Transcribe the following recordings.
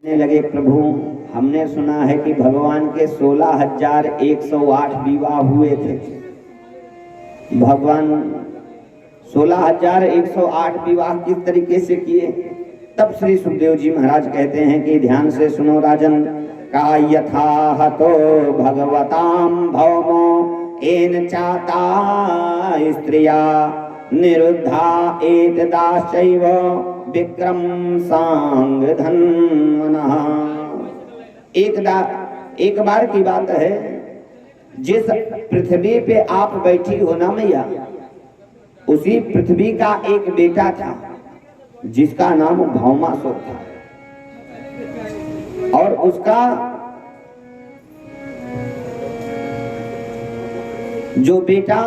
लगे, प्रभु हमने सुना है कि भगवान के 16,108 विवाह हुए थे। भगवान 16,108 विवाह किस तरीके से किए? तब श्री सुखदेव जी महाराज कहते हैं कि ध्यान से सुनो राजन, का यथा तो भगवताम भौमो एन चाता स्त्रिया निरुद्धा एतदाश्चैव विक्रम सांग धन्वनः। एक बार की बात है, जिस पृथ्वी पे आप बैठी हो ना मैया, उसी पृथ्वी का एक बेटा था जिसका नाम भौमासुर था, और उसका जो बेटा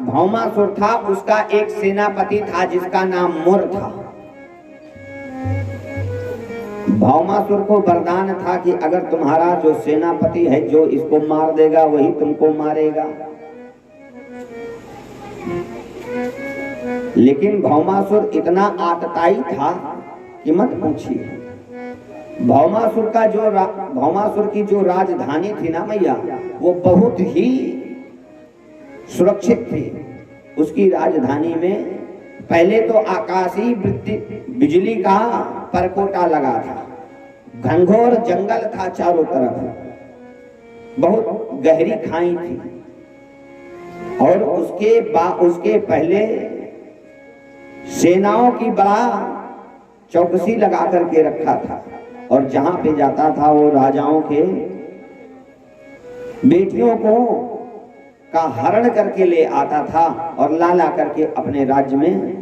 भौमासुर था उसका एक सेनापति था जिसका नाम मुर था। भौमासुर को वरदान था कि अगर तुम्हारा जो सेनापति है जो इसको मार देगा वही तुमको मारेगा। लेकिन भौमासुर इतना आतताई था कि मत पूछिए। भौमासुर की जो राजधानी थी ना मैया, वो बहुत ही सुरक्षित थी। उसकी राजधानी में पहले तो आकाशीय बिजली का परकोटा लगा था, घनघोर जंगल था चारों तरफ, बहुत गहरी खाई थी, और उसके पहले सेनाओं की बड़ा चौकसी लगा करके रखा था, और जहां पे जाता था वो राजाओं के बेटियों को का हरण करके ले आता था और ला करके अपने राज्य में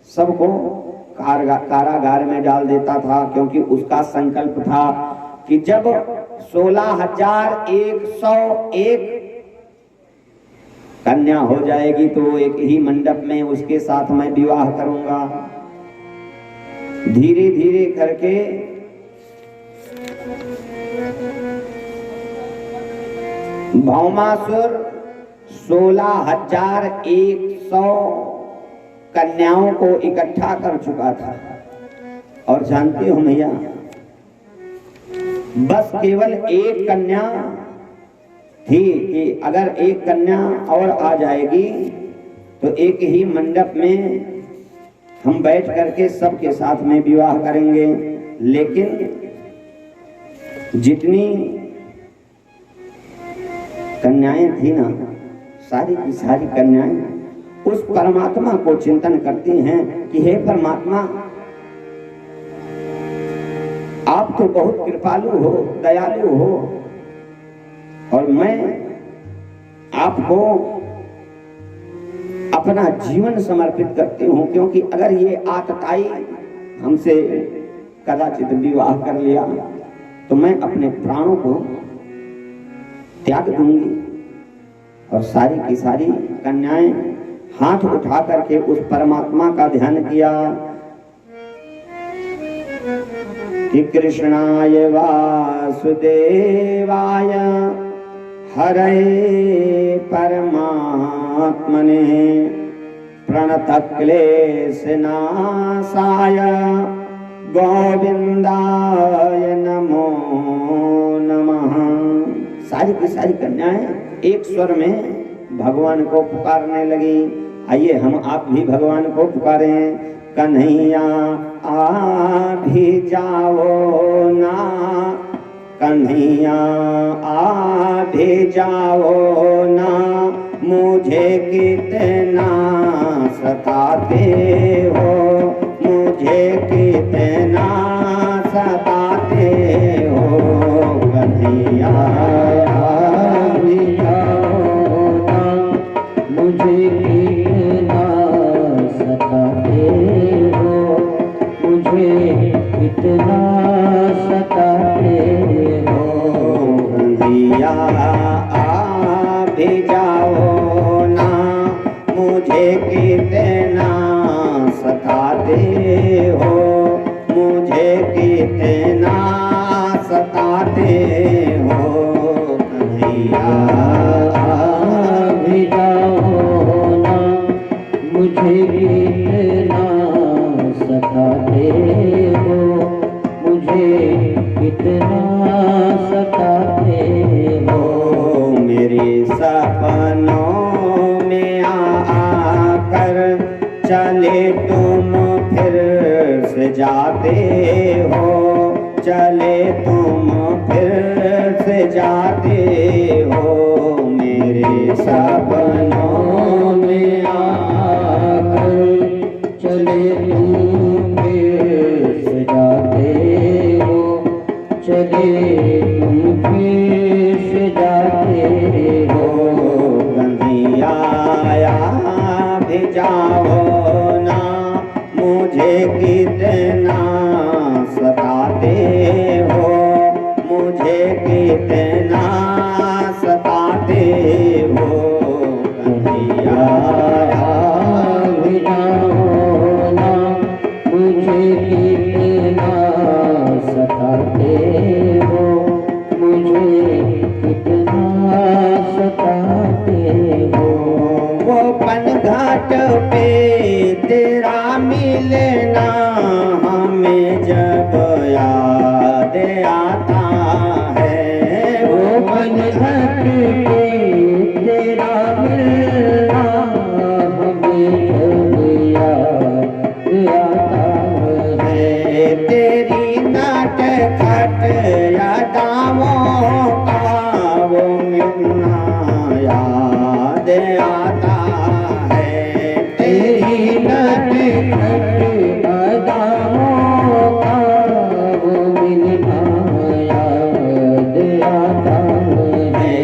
सबको कारागार में डाल देता था। क्योंकि उसका संकल्प था कि जब 16,101 कन्या हो जाएगी तो एक ही मंडप में उसके साथ मैं विवाह करूंगा। धीरे धीरे करके भौमासुर 16,100 कन्याओं को इकट्ठा कर चुका था। और जानते हो भैया, बस केवल एक कन्या थी कि अगर एक कन्या और आ जाएगी तो एक ही मंडप में हम बैठ करके सबके साथ में विवाह करेंगे। लेकिन जितनी कन्याएं थी ना, सारी की सारी कन्याएं उस परमात्मा को चिंतन करती हैं कि हे परमात्मा, आप तो बहुत कृपालु हो, दयालु हो, और मैं आपको अपना जीवन समर्पित करती हूं। क्योंकि अगर ये आतताई हमसे कदाचित विवाह कर लिया तो मैं अपने प्राणों को त्याग दूंगी। और सारी की सारी कन्याएं हाथ उठा करके उस परमात्मा का ध्यान किया कि कृष्णाय वासुदेवाय हरे परमात्मने प्रणतक्लेशनाशाय गोविंदाय नमो नमः। सारी की सारी कन्याएं एक स्वर में भगवान को पुकारने लगी। आइए हम आप भी भगवान को पुकारें। कन्हैया आ भी जाओ ना, कन्हैया आ भी जाओ ना, मुझे कितना सताते हो, मुझे कितना सताते हो। कन्हैया मुझे कितना सताते हो, मुझे कितना सताते हो। कन्हैया आ भी जाओ ना, मुझे कितना सताते हो, मुझे चले तुम फिर से जाते हो मेरे सपनों में आकर चले तुम फिर से जाते हो चले तुम फिर से जाते हो कन्हैया भी जाओ ना मुझे कितना सताते हो मुझे कितना सताते हो कन्हैया भी जाओ ना मुझे कितना सताते हो मुझे कितना सताते हो वो पनघाट पे तेरा मिलना हमें जब याद आता है वो पनघाट पे तेरा मिलना हमें जब याद आता है तेरी नाटखट यादाओं का वो मिलना याद आता है तेरी नाटखट यादाओं का वो मिलना याद आता है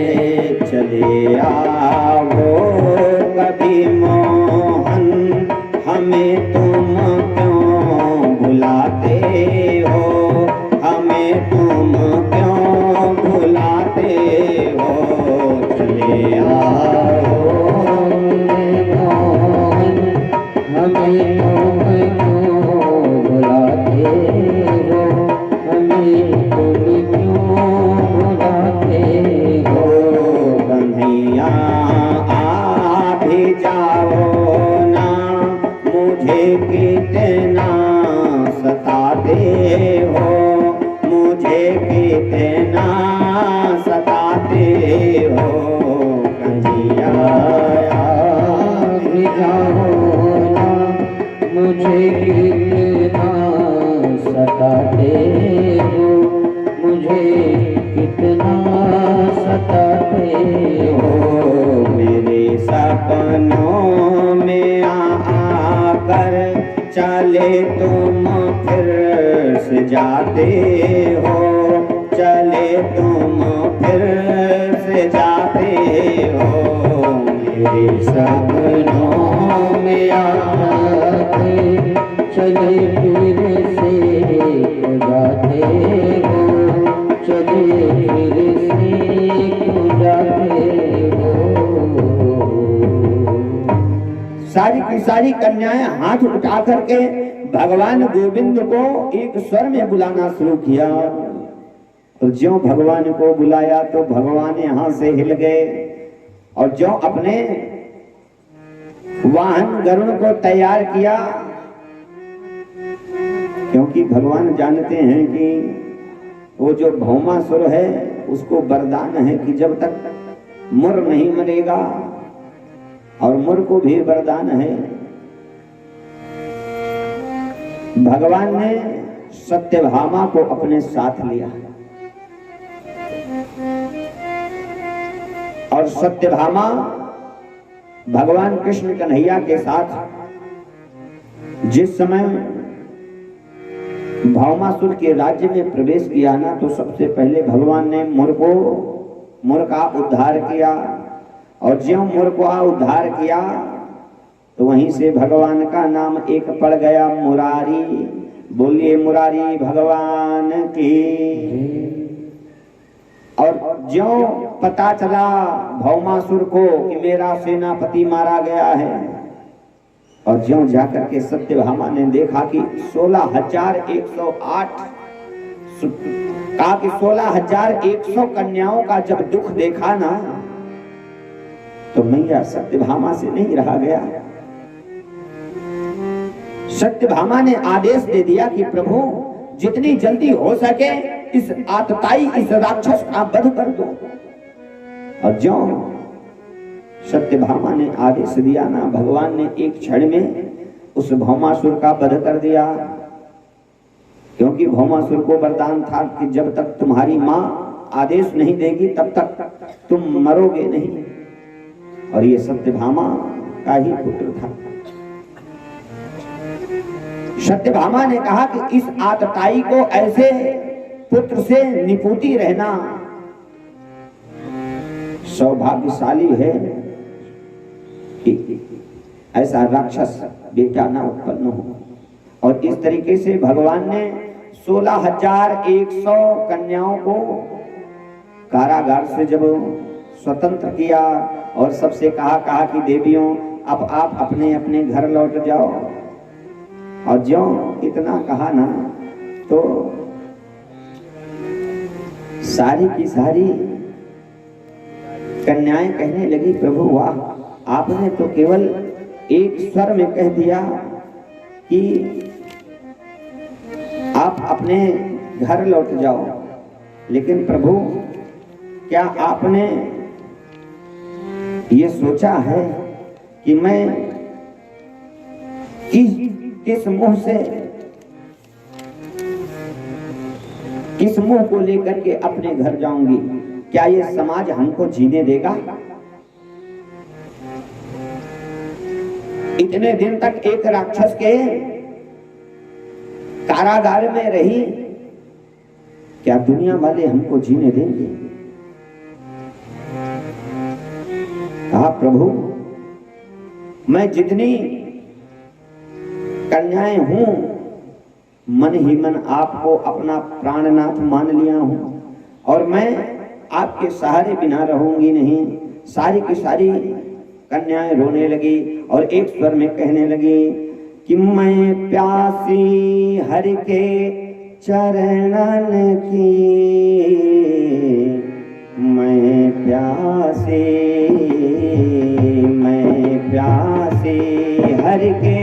चले आओ कभी मोहन हमें तुम क्यों भुलाते हो हमें तुम क्यों भुलाते हो चले आओ हमें तुम क्यों भुलाते हो हमें तुम क्यों भुलाते हो कन्हैया आ भी जाओ ना मुझे कितना सताते हो मुझे कितना सताते हो कन्हैया भी जाओ ना मुझे कितना सताते हो मुझे कितना सताते हो मेरे सपनों में आकर चले तुम फिर से जाते हो चले तुम फिर से जाते हो मेरे सपनों में आते चले फिर से जाते हो चले फिर से जाते हो सारी की सारी कन्याएं हाथ उठा करके भगवान गोविंद को एक स्वर में बुलाना शुरू किया और ज्यों भगवान को बुलाया तो भगवान यहाँ से हिल गए और ज्यों अपने वाहन गरुड़ को तैयार किया क्योंकि भगवान जानते हैं कि वो जो भौमासुर है उसको वरदान है कि जब तक मुर नहीं मरेगा और मुर को भी वरदान है भगवान ने सत्यभामा को अपने साथ लिया और सत्यभामा भगवान कृष्ण कन्हैया के साथ जिस समय भौमासुर के राज्य में प्रवेश किया ना तो सबसे पहले भगवान ने मुर का उद्धार किया और ज्यों मुर का उद्धार किया तो वहीं से भगवान का नाम एक पड़ गया मुरारी बोलिए मुरारी भगवान की और ज्यों पता चला भौमासुर को कि मेरा सेनापति मारा गया है और ज्यों जाकर के सत्यभामा ने देखा कि 16,108 कहा कि 16,100 कन्याओं का जब दुख देखा ना तो मैया सत्यभामा से नहीं रहा गया सत्यभामा ने आदेश दे दिया कि प्रभु जितनी जल्दी हो सके इस आतताई इस राक्षस का वध कर दो और ज्यों सत्यभामा ने आदेश दिया ना भगवान ने एक क्षण में उस भौमासुर का वध कर दिया क्योंकि भौमासुर को वरदान था कि जब तक तुम्हारी मां आदेश नहीं देगी तब तक तुम मरोगे नहीं, और ये सत्यभामा का ही पुत्र था। सत्यभामा ने कहा कि इस आतताई को ऐसे पुत्र से निपुती रहना सौभाग्यशाली है कि ऐसा राक्षस बेटा ना उत्पन्न हो। और इस तरीके से भगवान ने 16,100 कन्याओं को कारागार से जब स्वतंत्र किया और सबसे कहा कि देवियों अब आप अपने अपने घर लौट जाओ, और जो इतना कहा ना तो सारी की सारी कन्याएं कहने लगी, प्रभु वाह, आपने तो केवल एक स्वर में कह दिया कि आप अपने घर लौट जाओ, लेकिन प्रभु क्या आपने ये सोचा है कि मैं किस मुंह को लेकर के अपने घर जाऊंगी? क्या ये समाज हमको जीने देगा? इतने दिन तक एक राक्षस के कारागार में रही, क्या दुनिया वाले हमको जीने देंगे? कहा प्रभु मैं जितनी कन्याएं हूं मन ही मन आपको अपना प्राणनाथ मान लिया हूं, और मैं आपके सहारे बिना रहूंगी नहीं। सारी की सारी कन्याएं रोने लगी और एक स्वर में कहने लगी कि मैं प्यासी हरि के चरणन की, मैं प्यासी हरि के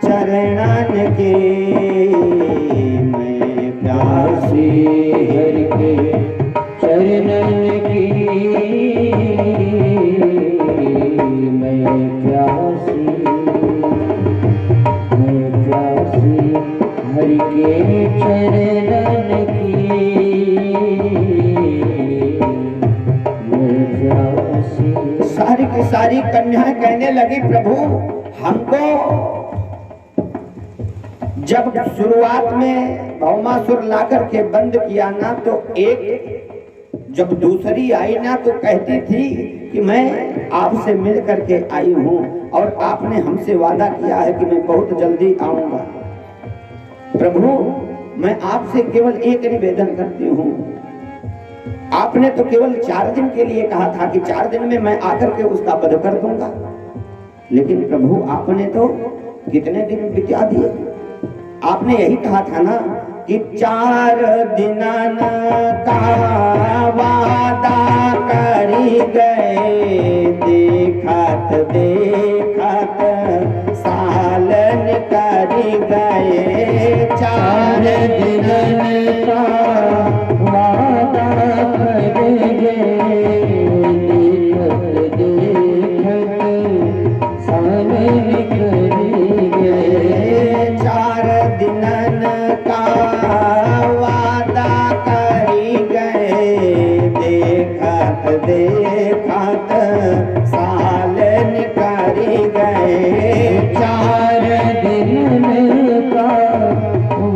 चरणन की, मैं प्यासी हरि के चरणन की, मैं प्यासी हरि के चरणन की, मैं प्यासी। सारी की सारी कन्याएं कहने लगी प्रभु हमको जब शुरुआत में भौमासुर ला करके बंद किया ना, तो एक जब दूसरी आई ना तो कहती थी कि मैं आपसे मिल करके आई हूं और आपने हमसे वादा किया है कि मैं बहुत जल्दी आऊंगा। प्रभु मैं आपसे केवल एक निवेदन करती हूं, आपने तो केवल 4 दिन के लिए कहा था कि 4 दिन में मैं आकर के उसका वध कर दूंगा, लेकिन प्रभु आपने तो कितने दिन बिता दिए। आपने यही कहा था ना कि 4 दिन का वादा करी गए, देखत देखत सालन करी गए। 4 दिन का वादा करी गए, देखत देखत सालन करी गए। 4 दिन का वादा करी गए, देखत देखत सालन करी गए। 4 दिन का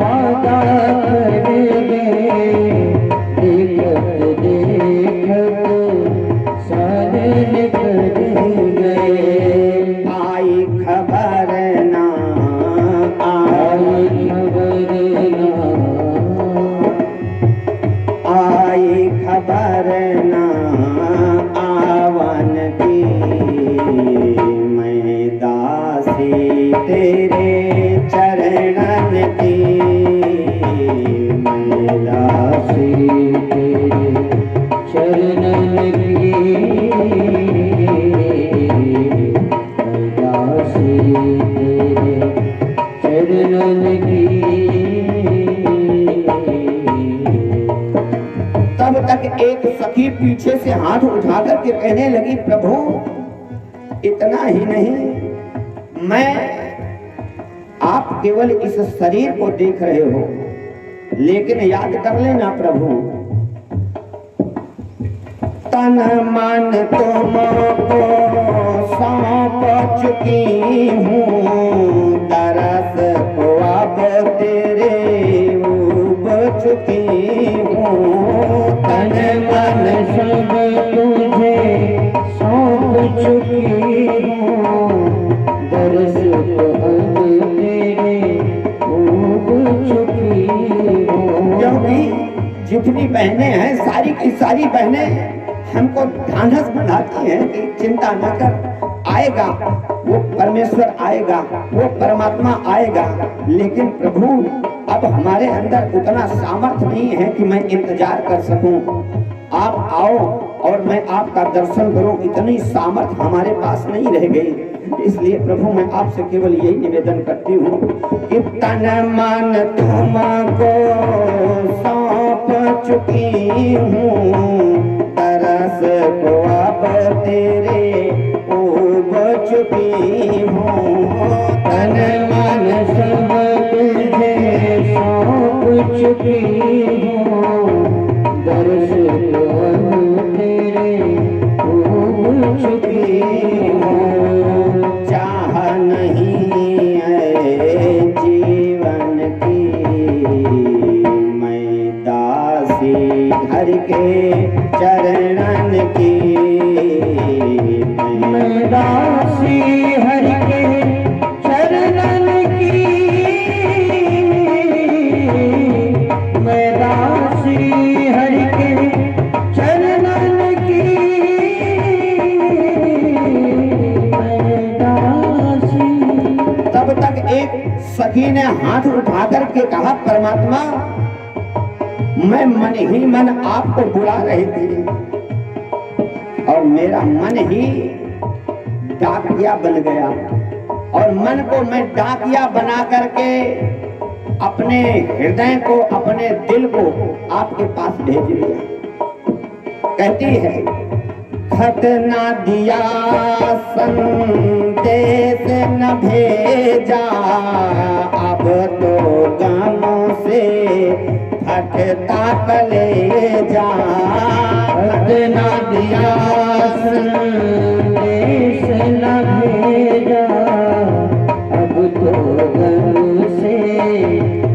वादा करी गए, देखत देखत सालन करी गए। आई खबर ना आई खबर ना आवन की, मैं दासी तेरे चरणन की, मैं दासी तेरे चरणन की, मैं दासी तेरे चरणन की। तब तक एक सखी पीछे से हाथ उठा करके कहने लगी प्रभु इतना ही नहीं, मैं आप केवल इस शरीर को देख रहे हो, लेकिन याद कर लेना प्रभु, तन मन तुमको सौंप चुकी हूँ, तरस को अब तेरे ऊब चुकी हूँ। तन मन सब तुझे सौंप चुकी हूँ, दर्श को अब तेरे ऊब चुकी हूँ। क्योंकि जितनी बहनें हैं, सारी की सारी बहनें हमको ढांढस बनाती हैं कि चिंता न कर, आएगा वो परमेश्वर, आएगा वो परमात्मा आएगा। लेकिन प्रभु अब हमारे अंदर उतना सामर्थ्य नहीं है कि मैं इंतजार कर सकूं। आप आओ और मैं आपका दर्शन करूं, इतनी सामर्थ्य हमारे पास नहीं रह गई। इसलिए प्रभु मैं आपसे केवल यही निवेदन करती हूँ कि तन मन तुमको सौंप चुकी हूँ, तरस को अब तेरे ऊब चुकी हूँ। तन मन सब तुझे सौंप चुकी हूँ, दर्श को अब तेरे ऊब चुकी हूँ। चाह नहीं है जीवन की मैं दासी हर के चरणन की, मैं दासी हर के चरणन की, मैं दासी हर के चरणन की, मैं दासी। तब तक एक सखी ने हाथ उठा करके कहा, परमात्मा मैं मन ही मन आपको बुला रही थी और मेरा मन ही डाकिया बन गया, और मन को मैं डाकिया बना करके अपने हृदय को, अपने दिल को आपके पास भेज दिया। कहती है, खत ना दिया संदेश न भेजा, अब तो गमों से फटता कलेजा। खत ना दिया संदेश न भेजा, अब तो गम से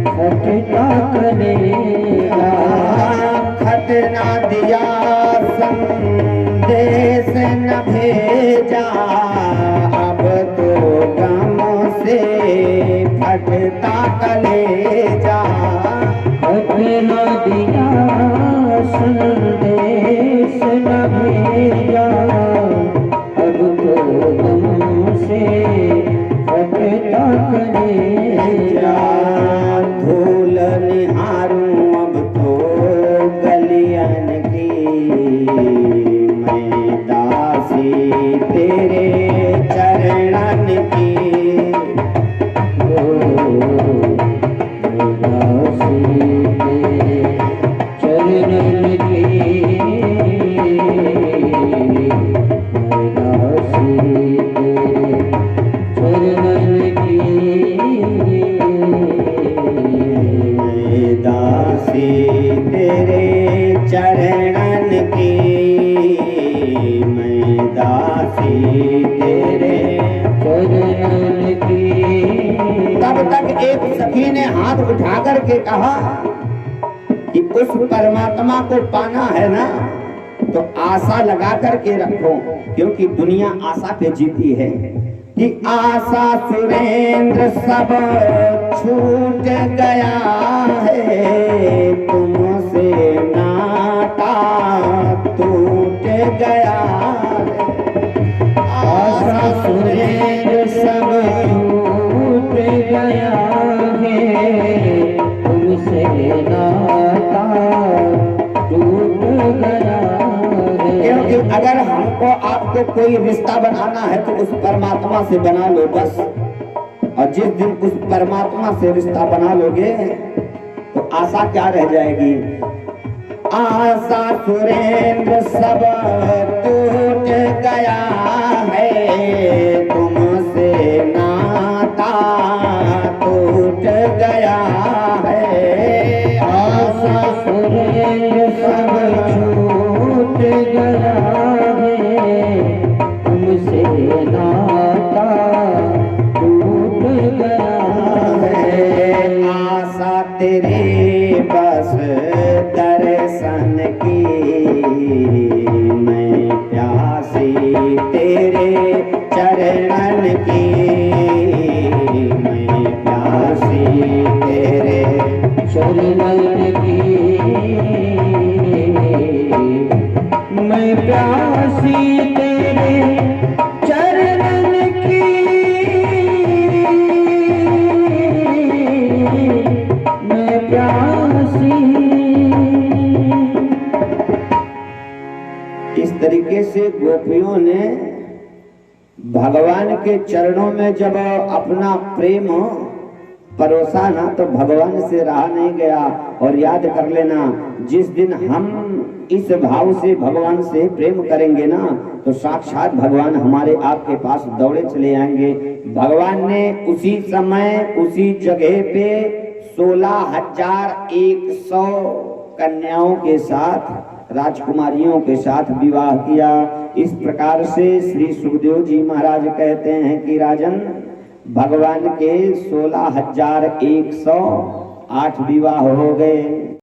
फटता कलेजा। खत ना दिया संदेश न भेजा, अब तो गमों से फटता कलेजा। खत न दिया संदेश न भेजा, अब तो गम से फटता कलेजा। धूल निहारूं अब तो गलियन की, मैं दासी तेरे चरणन की। चरणन की, मैं दासी तेरे चरणन की। तब तक एक सखी ने हाथ उठा करके कहा कि उस परमात्मा को पाना है ना, तो आशा लगा करके रखो, क्योंकि दुनिया आशा पे जीती है। कि आशा सुरेंद्र सब छूट गया है, तुमसे नाता टूट गया है। आशा सुरेंद्र सब छूट गया है, तुमसे नाता टूट गया है। क्योंकि अगर हमको आपको कोई रिश्ता बनाना है तो उस परमात्मा से बना लो बस। और जिस दिन उस परमात्मा से रिश्ता बना लोगे तो आशा क्या रह जाएगी। आशा सुरेंद्र सब टूट गया है, तुमसे नाता टूट गया है। दर्शन की, मैं प्यासी तेरे चरणन की, मैं प्यासी तेरे चरणन की, मैं प्यासी तेरे चरणन की, मैं प्यासी। इस तरीके से गोपियों ने भगवान के चरणों में जब अपना प्रेम परोसा ना, तो भगवान से रहा नहीं गया। और याद कर लेना, जिस दिन हम इस भाव से भगवान से प्रेम करेंगे ना, तो साक्षात भगवान हमारे आपके पास दौड़े चले आएंगे। भगवान ने उसी समय उसी जगह पे 16,100 कन्याओं के साथ, राजकुमारियों के साथ विवाह किया। इस प्रकार से श्री सुखदेव जी महाराज कहते हैं कि राजन, भगवान के 16,108 विवाह हो गए।